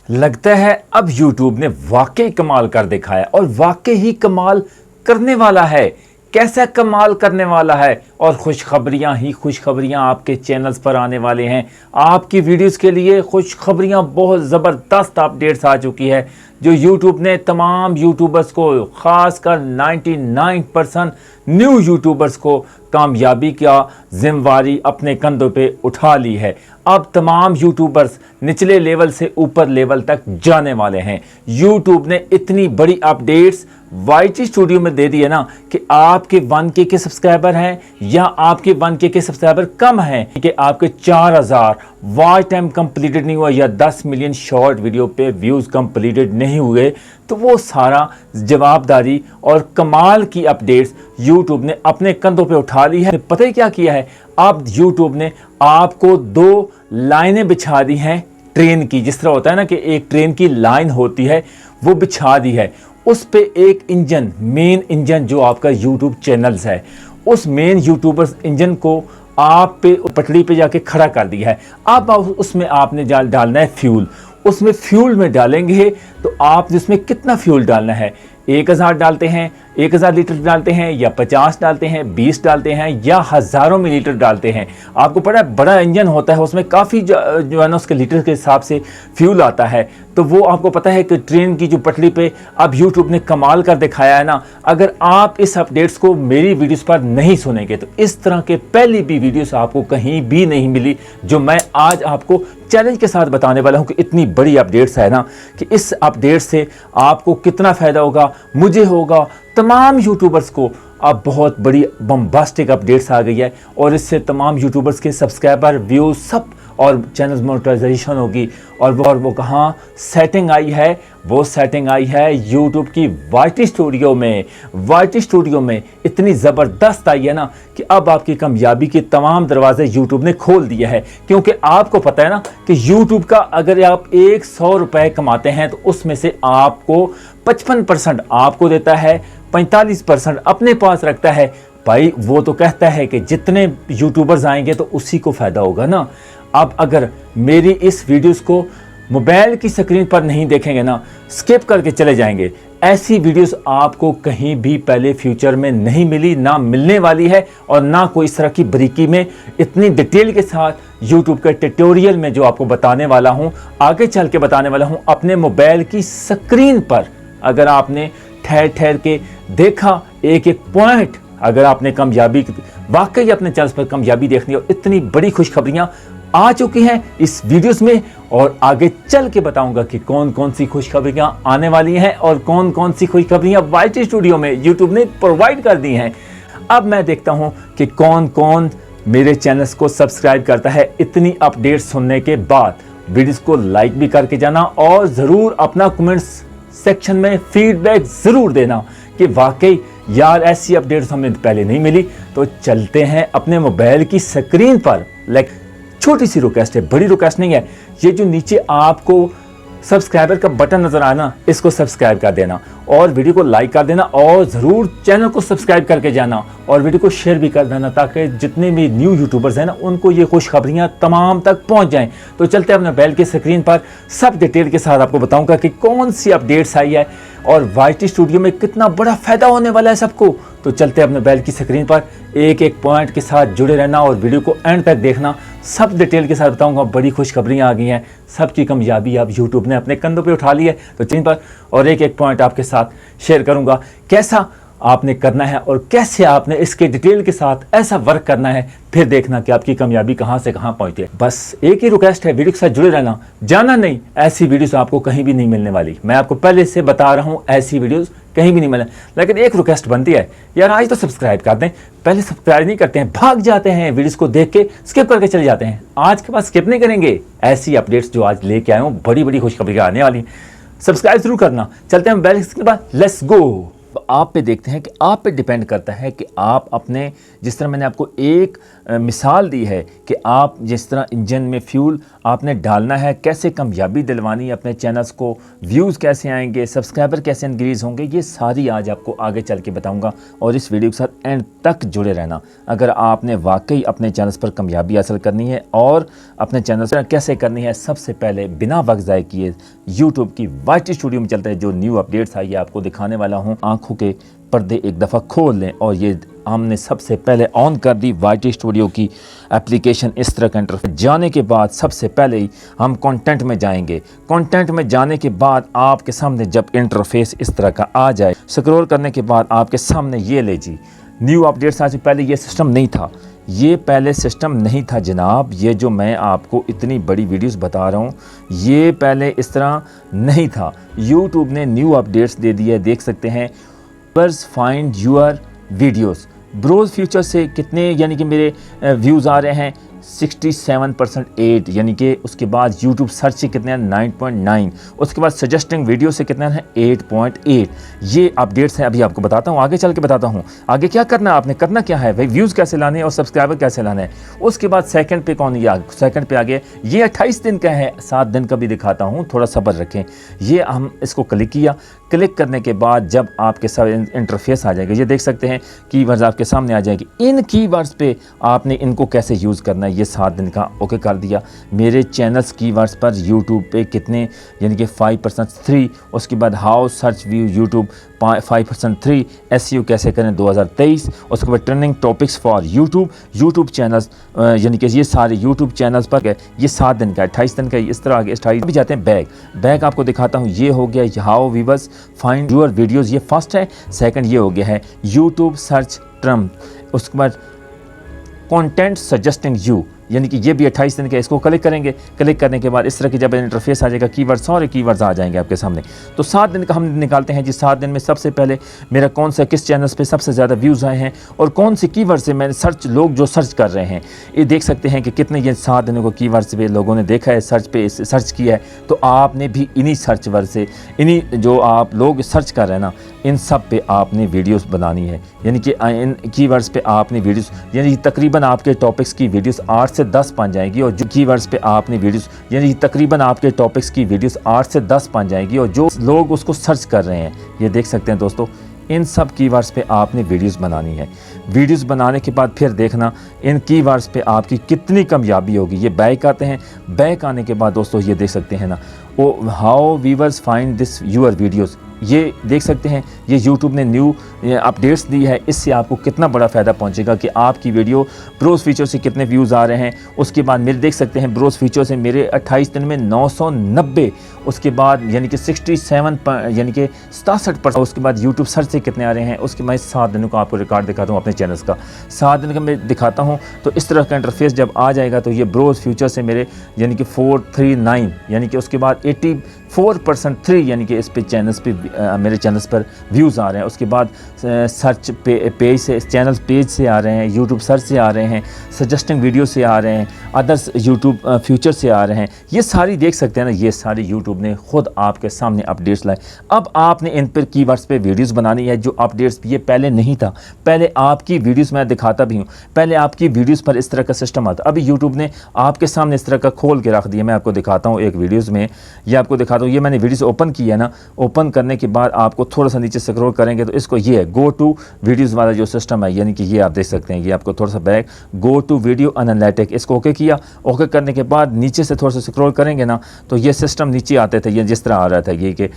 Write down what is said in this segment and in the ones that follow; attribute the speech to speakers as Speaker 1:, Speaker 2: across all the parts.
Speaker 1: लगता है अब YouTube ने वाकई कमाल कर दिखाया और वाकई ही कमाल करने वाला है। कैसा कमाल करने वाला है और खुशखबरियां ही खुशखबरियां आपके चैनल्स पर आने वाले हैं। आपकी वीडियोस के लिए खुशखबरियां बहुत ज़बरदस्त अपडेट्स आ चुकी है जो YouTube ने तमाम यूट्यूबर्स को, ख़ासकर 99% न्यू यूट्यूबर्स को कामयाबी का जिम्मेवारी अपने कंधों पे उठा ली है। अब तमाम यूट्यूबर्स निचले लेवल से ऊपर लेवल तक जाने वाले हैं। यूट्यूब ने इतनी बड़ी अपडेट्स YT स्टूडियो में दे दी है ना कि आपके 1K के सब्सक्राइबर हैं या आपके 1K के सब्सक्राइबर कम हैं कि आपके 4000 वॉच टाइम कंप्लीटेड नहीं हुआ या 10 मिलियन शॉर्ट वीडियो पे व्यूज़ कंप्लीटेड नहीं हुए, तो वो सारा जवाबदारी और कमाल की अपडेट्स यूट्यूब ने अपने कंधों पे उठा ली है। पता ही क्या किया है, अब यूट्यूब ने आपको 2 लाइनें बिछा दी हैं ट्रेन की। जिस तरह होता है ना कि एक ट्रेन की लाइन होती है, वो बिछा दी है। उस पे एक इंजन, मेन इंजन जो आपका यूट्यूब चैनल्स है, उस मेन यूट्यूबर्स इंजन को आप पे पटड़ी पे जाके खड़ा कर दिया है। अब उसमें आपने डालना है फ्यूल। उसमें फ्यूल में डालेंगे तो आप जिसमें कितना फ्यूल डालना है, 1000 डालते हैं, 1000 लीटर डालते हैं या 50 डालते हैं, 20 डालते हैं या हज़ारों में लीटर डालते हैं। आपको पता है बड़ा इंजन होता है, उसमें काफ़ी जो है ना उसके लीटर के हिसाब से फ्यूल आता है। तो वो आपको पता है कि ट्रेन की जो पटरी पे अब यूट्यूब ने कमाल कर दिखाया है ना। अगर आप इस अपडेट्स को मेरी वीडियोस पर नहीं सुनेंगे तो इस तरह के पहली भी वीडियोस आपको कहीं भी नहीं मिली जो मैं आज आपको चैलेंज के साथ बताने वाला हूं कि इतनी बड़ी अपडेट्स है ना कि इस अपडेट से आपको कितना फ़ायदा होगा, मुझे होगा, तमाम यूट्यूबर्स को। अब बहुत बड़ी बम्बास्टिक अपडेट्स आ गई है और इससे तमाम यूट्यूबर्स के सब्सक्राइबर, व्यूज़ सब और चैनल मोनेटाइजेशन होगी। और वो कहाँ सेटिंग आई है, वो सेटिंग आई है यूट्यूब की YT स्टूडियो में। YT स्टूडियो में इतनी ज़बरदस्त आई है ना कि अब आपकी कामयाबी के तमाम दरवाजे यूट्यूब ने खोल दिए हैं। क्योंकि आपको पता है ना कि यूट्यूब का अगर आप 100 रुपये कमाते हैं तो उसमें से आपको 55% आपको देता है, 45% अपने पास रखता है। भाई वो तो कहता है कि जितने यूट्यूबर्स आएंगे तो उसी को फ़ायदा होगा ना। अब अगर मेरी इस वीडियोस को मोबाइल की स्क्रीन पर नहीं देखेंगे ना, स्किप करके चले जाएंगे, ऐसी वीडियोस आपको कहीं भी पहले फ्यूचर में नहीं मिली, ना मिलने वाली है और ना कोई इस तरह की बारीकी में इतनी डिटेल के साथ यूट्यूब के ट्यूटोरियल में जो आपको बताने वाला हूँ, आगे चल के बताने वाला हूँ अपने मोबाइल की स्क्रीन पर। अगर आपने ठहर ठहर के देखा एक एक पॉइंट, अगर आपने कामयाबी वाकई अपने चैनल पर कामयाबी देखनी और इतनी बड़ी खुशखबरियां आ चुकी हैं इस वीडियोस में, और आगे चल के बताऊंगा कि कौन कौन सी खुशखबरियां आने वाली हैं और कौन कौन सी खुशखबरियां YT स्टूडियो में यूट्यूब ने प्रोवाइड कर दी हैं। अब मैं देखता हूं कि कौन कौन मेरे चैनल्स को सब्सक्राइब करता है। इतनी अपडेट सुनने के बाद वीडियोस को लाइक भी करके जाना और ज़रूर अपना कमेंट्स सेक्शन में फीडबैक ज़रूर देना कि वाकई यार ऐसी अपडेट्स हमें पहले नहीं मिली। तो चलते हैं अपने मोबाइल की स्क्रीन पर। छोटी सी रिक्वेस्ट है, बड़ी रिक्वेस्ट नहीं है। ये जो नीचे आपको सब्सक्राइबर का बटन नजर आना, इसको सब्सक्राइब कर देना और वीडियो को लाइक कर देना और ज़रूर चैनल को सब्सक्राइब करके जाना और वीडियो को शेयर भी कर देना ताकि जितने भी न्यू यूट्यूबर्स हैं ना उनको ये खुशखबरियाँ तमाम तक पहुँच जाएं। तो चलते हैं अपने मोबाइल की स्क्रीन पर, सब डिटेल के साथ आपको बताऊँगा कि कौन सी अपडेट्स आई है और YT स्टूडियो में कितना बड़ा फ़ायदा होने वाला है सबको। तो चलते हैं अपने मोबाइल की स्क्रीन पर, एक एक पॉइंट के साथ जुड़े रहना और वीडियो को एंड तक देखना। सब डिटेल के साथ बताऊंगा, बड़ी खुशखबरियां आ गई हैं, सबकी कामयाबी अब यूट्यूब ने अपने कंधों पे उठा ली है। तो चैनल पर और एक एक पॉइंट आपके साथ शेयर करूंगा, कैसा आपने करना है और कैसे आपने इसके डिटेल के साथ ऐसा वर्क करना है, फिर देखना कि आपकी कामयाबी कहां से कहां पहुंचे। बस एक ही रिक्वेस्ट है, वीडियो के साथ जुड़े रहना, जाना नहीं। ऐसी वीडियोस आपको कहीं भी नहीं मिलने वाली, मैं आपको पहले से बता रहा हूं, ऐसी वीडियोस कहीं भी नहीं मिले। लेकिन एक रिक्वेस्ट बनती है यार, आज तो सब्सक्राइब कर दें। पहले सब्सक्राइब नहीं करते हैं, भाग जाते हैं, वीडियोस को देख के स्किप करके चले जाते हैं। आज के बाद स्किप नहीं करेंगे, ऐसी अपडेट्स जो आज लेके आए हूँ, बड़ी बड़ी खुशखबरियां आने वाली। सब्सक्राइब जरूर करना। चलते हैं मोबाइल के बाद, लेट्स गो। अब आप पे देखते हैं कि आप पे डिपेंड करता है कि आप अपने, जिस तरह मैंने आपको एक मिसाल दी है कि आप जिस तरह इंजन में फ्यूल आपने डालना है, कैसे कामयाबी दिलवानी है अपने चैनल्स को, व्यूज़ कैसे आएंगे, सब्सक्राइबर कैसे इंक्रीज़ होंगे, ये सारी आज आपको आगे चल के बताऊंगा। और इस वीडियो के साथ एंड तक जुड़े रहना अगर आपने वाकई अपने चैनल्स पर कामयाबी हासिल करनी है। और अपने चैनल पर कैसे करनी है, सबसे पहले बिना वक्त ज़ाय किए यूट्यूब की YT स्टूडियो में चलते हैं। जो न्यू अपडेट्स आई है आपको दिखाने वाला हूँ। आंखों के पर्दे एक दफ़ा खोल लें और ये हमने सबसे पहले ऑन कर दी YT स्टूडियो की एप्लीकेशन। इस तरह का इंटरफेस जाने के बाद सबसे पहले ही हम कंटेंट में जाएंगे। कंटेंट में जाने के बाद आपके सामने जब इंटरफेस इस तरह का आ जाए, स्क्रॉल करने के बाद आपके सामने ये ले जी न्यू अपडेट्स आज। पहले ये सिस्टम नहीं था, ये पहले सिस्टम नहीं था जनाब। ये जो मैं आपको इतनी बड़ी वीडियोस बता रहा हूँ, ये पहले इस तरह नहीं था। यूट्यूब ने न्यू अपडेट्स दे दिए, देख सकते हैं। बस find your videos, browse feature से कितने यानी कि मेरे व्यूज़ आ रहे हैं 67% यानी कि उसके बाद यूट्यूब सर्च से कितने हैं 9.9, उसके बाद सजेस्टिंग वीडियो से कितना है 8.8। ये अपडेट्स हैं, अभी आपको बताता हूँ, आगे चल के बताता हूँ आगे क्या करना है। आपने करना क्या है भाई, व्यूज़ कैसे लाने हैं और सब्सक्राइबर कैसे लाना है। उसके बाद सेकंड पे कौन, ये सेकंड पे आ गया, ये 28 दिन का है, 7 दिन का भी दिखाता हूँ, थोड़ा सब्र रखें। ये हम इसको क्लिक किया, क्लिक करने के बाद जब आपके साथ इंटरफेस आ जाएगा, ये देख सकते हैं कीवर्ड्स आपके सामने आ जाएगी। इन कीवर्ड्स पे आपने इनको कैसे यूज़ करना है, ये 7 दिन का ओके कर दिया। मेरे चैनल्स कीवर्ड्स पर यूट्यूब पे कितने यानी कि 5% 3, उसके बाद how search view YouTube 5% 3, SEO कैसे करें 2023, उसके बाद trending topics for YouTube channels यानी कि ये सारे यूट्यूब चैनल्स पर गए। ये 7 दिन का, 28 दिन का, इस तरह आगे 28 भी जाते हैं। बैग आपको दिखाता हूँ, ये हो गया how viewers find your videos, ये फर्स्ट है। सेकंड ये हो गया है यूट्यूब सर्च ट्रम्प, उसके बाद कंटेंट सजेस्टिंग यू यानी कि ये भी 28 दिन का। इसको क्लिक करेंगे, क्लिक करने के बाद इस तरह की जब इंटरफेस आ जाएगा, कीवर्ड्स और कीवर्ड्स आ जाएंगे आपके सामने। तो 7 दिन का हम निकालते हैं जी। 7 दिन में सबसे पहले मेरा कौन सा, किस चैनल्स पे सबसे ज़्यादा व्यूज़ आए हैं और कौन से कीवर्ड से मैंने सर्च, लोग जो सर्च कर रहे हैं, ये देख सकते हैं कि कितने ये 7 दिनों को कीवर्ड्स पे लोगों ने देखा है, सर्च किया है। तो आपने भी इन्हीं सर्च वर्ड से, इन्हीं जो आप लोग सर्च कर रहे हैं ना, इन सब पे आपने वीडियोस बनानी है। यानी कि इन कीवर्ड्स पे आपने वीडियोस, यानी तकरीबन आपके टॉपिक्स की वीडियोस 8 से 10 बन जाएगी। और जो कीवर्ड्स पे आपने वीडियोस, यानी तकरीबन आपके टॉपिक्स की वीडियोस 8 से 10 बन जाएगी। और जो लोग उसको सर्च कर रहे हैं, ये देख सकते हैं दोस्तों, इन सब कीवर्ड्स पे आपने वीडियोस बनानी है। वीडियोस बनाने के बाद फिर देखना इन कीवर्ड्स पे आपकी कितनी कामयाबी होगी। ये बैक आते हैं, बैक आने के बाद दोस्तों ये देख सकते हैं ना, वो how viewers find this your videos, ये देख सकते हैं। ये यूट्यूब ने न्यू अपडेट्स दी है, इससे आपको कितना बड़ा फ़ायदा पहुंचेगा कि आपकी वीडियो ब्रोज फीचर से कितने व्यूज़ आ रहे हैं। उसके बाद मेरे देख सकते हैं ब्रोज फीचर से मेरे 28 दिन में 990, उसके बाद यानी कि 67 यानी कि 67%। उसके बाद यूट्यूब सर्च से कितने आ रहे हैं, उसके मैं 7 दिनों का आपको रिकॉर्ड दिखाता हूँ अपने चैनल्स का। 7 दिन का मैं दिखाता हूँ। तो इस तरह का इंटरफेस जब आ जाएगा तो ये ब्रोज फ्यूचर से मेरे यानी कि 439 यानी कि उसके बाद 84% 3 यानी कि इस पे चैनल्स पे मेरे चैनल्स पर व्यूज़ आ रहे हैं। उसके बाद सर्च पेज से, चैनल पेज से आ रहे हैं, यूट्यूब सर्च से आ रहे हैं, सजेस्टिंग वीडियो से आ रहे हैं, अदर्स यूट्यूब फ्यूचर से आ रहे हैं। ये सारी देख सकते हैं ना, ये सारी यूट्यूब ने खुद आपके सामने अपडेट्स लाए। अब आपने इन पर कीवर्ड्स पे वीडियोस बनानी है, जो अपडेट्स ये पहले नहीं था। पहले आपकी वीडियोस मैं दिखाता भी हूँ, पहले आपकी वीडियोस पर इस तरह का सिस्टम आता। अभी यूट्यूब ने आपके सामने इस तरह का खोल के रख दिया। मैं आपको दिखाता हूँ एक वीडियोज़ में, ये आपको दिखाता हूँ। ये मैंने वीडियोस ओपन किया ना, ओपन करने के बाद आपको थोड़ा सा नीचे स्क्रॉल करेंगे तो इसको ये गो टू वीडियोस वाला जो सिस्टम है, यानी कि ये आप देख सकते हैं। ये आपको थोड़ा सा back go to video analytic, इसको ओके किया। ओके करने के बाद नीचे से थोड़ा सा स्क्रॉल करेंगे ना तो ये सिस्टम नीचे आते थे, ये जिस तरह आ रहा था ये कि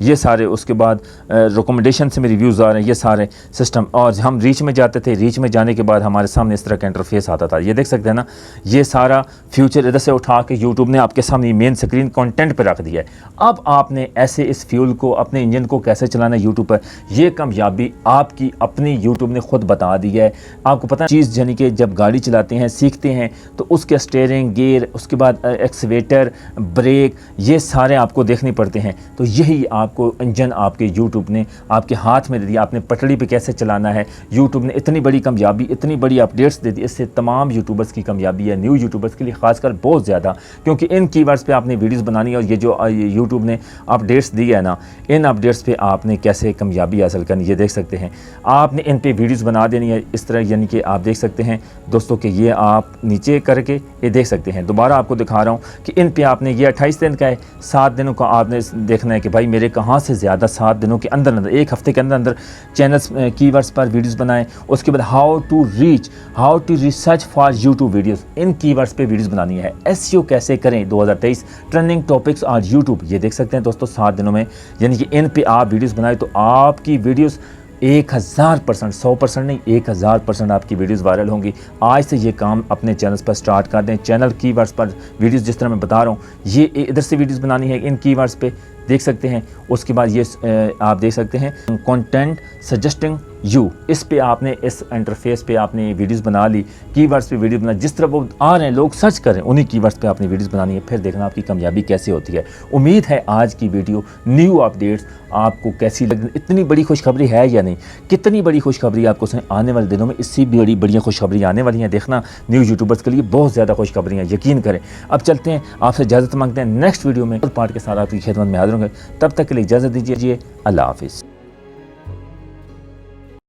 Speaker 1: ये सारे, उसके बाद रिकमेंडेशन से मेरे व्यूज़ आ रहे हैं, ये सारे सिस्टम। और हम रीच में जाते थे, रीच में जाने के बाद हमारे सामने इस तरह का इंटरफेस आता था। ये देख सकते हैं ना, ये सारा फ्यूचर इधर से उठा के यूट्यूब ने आपके सामने मेन स्क्रीन कंटेंट पर रख दिया है। अब आपने ऐसे इस फ्यूल को, अपने इंजन को कैसे चलाना है यूट्यूब पर, ये कामयाबी आपकी अपनी यूट्यूब ने खुद बता दी है। आपको पता है चीज़, यानी कि जब गाड़ी चलाते हैं, सीखते हैं, तो उसके स्टीयरिंग गियर, उसके बाद एक्सीवेटर, ब्रेक, ये सारे आपको देखने पड़ते हैं। तो यही आपको इंजन आपके यूट्यूब ने आपके हाथ में दे दिया। आपने पटड़ी पे कैसे चलाना है, यूट्यूब ने इतनी बड़ी कामयाबी, इतनी बड़ी अपडेट्स दे दी। इससे तमाम यूट्यूबर्स की कामयाबी है, न्यू यूट्यूबर्स के लिए खासकर बहुत ज़्यादा, क्योंकि इन कीवर्ड्स पे आपने वीडियोस बनानी है। और ये जो यूट्यूब ने अपडेट्स दी है ना, इन अपडेट्स पे आपने कैसे कामयाबी हासिल करनी ये देख सकते हैं। आपने इन पे वीडियोस बना देनी है इस तरह, यानी कि आप देख सकते हैं दोस्तों कि ये आप नीचे करके ये देख सकते हैं। दोबारा आपको दिखा रहा हूँ कि इन पे आपने ये 28 दिन का है, 7 दिनों का आपने देखना है कि भाई मेरे कहाँ से ज़्यादा 7 दिनों के अंदर अंदर, एक हफ्ते के अंदर अंदर चैनल्स कीवर्ड्स पर वीडियोस बनाएं। उसके बाद how to research for YouTube videos, इन कीवर्ड्स पे वीडियोस बनानी है। एसईओ कैसे करें 2023, ट्रेंडिंग टॉपिक्स ऑन यूट्यूब, ये देख सकते हैं दोस्तों 7 दिनों में, यानी कि इन पे आप वीडियोस बनाए तो आपकी वीडियोस 1000%, 100% नहीं 1000% आपकी वीडियोस वायरल होंगी। आज से ये काम अपने चैनल्स पर स्टार्ट कर दें। चैनल कीवर्ड्स पर वीडियोस जिस तरह मैं बता रहा हूँ, ये इधर से वीडियोस बनानी है इन कीवर्ड्स पे, देख सकते हैं। उसके बाद ये आप देख सकते हैं कंटेंट सजेस्टिंग यू, इस पे आपने इस इंटरफेस पे आपने वीडियोस बना ली, कीवर्ड्स पे वीडियो बना, जिस तरह वो आ रहे हैं लोग सर्च कर रहे हैं उन्हीं कीवर्ड्स पे आपने वीडियोस बनानी है। फिर देखना आपकी कामयाबी कैसे होती है। उम्मीद है आज की वीडियो न्यू अपडेट्स आपको कैसी लगी। इतनी बड़ी खुशखबरी है या नहीं, कितनी बड़ी खुशखबरी आपको आने वाले दिनों में, इससे भी बड़ी खुशखबरी आने वाली हैं। देखना न्यू यूट्यूबर्स के लिए बहुत ज़्यादा खुशखबरियाँ, यकीन करें। अब चलते हैं, आपसे इजाज़त मांगते हैं। नेक्स्ट वीडियो में पार्ट के साथ आपकी खिदमत में हाजिर होंगे। तब तक के लिए इजाज़त दीजिए। अल्लाह हाफिज़।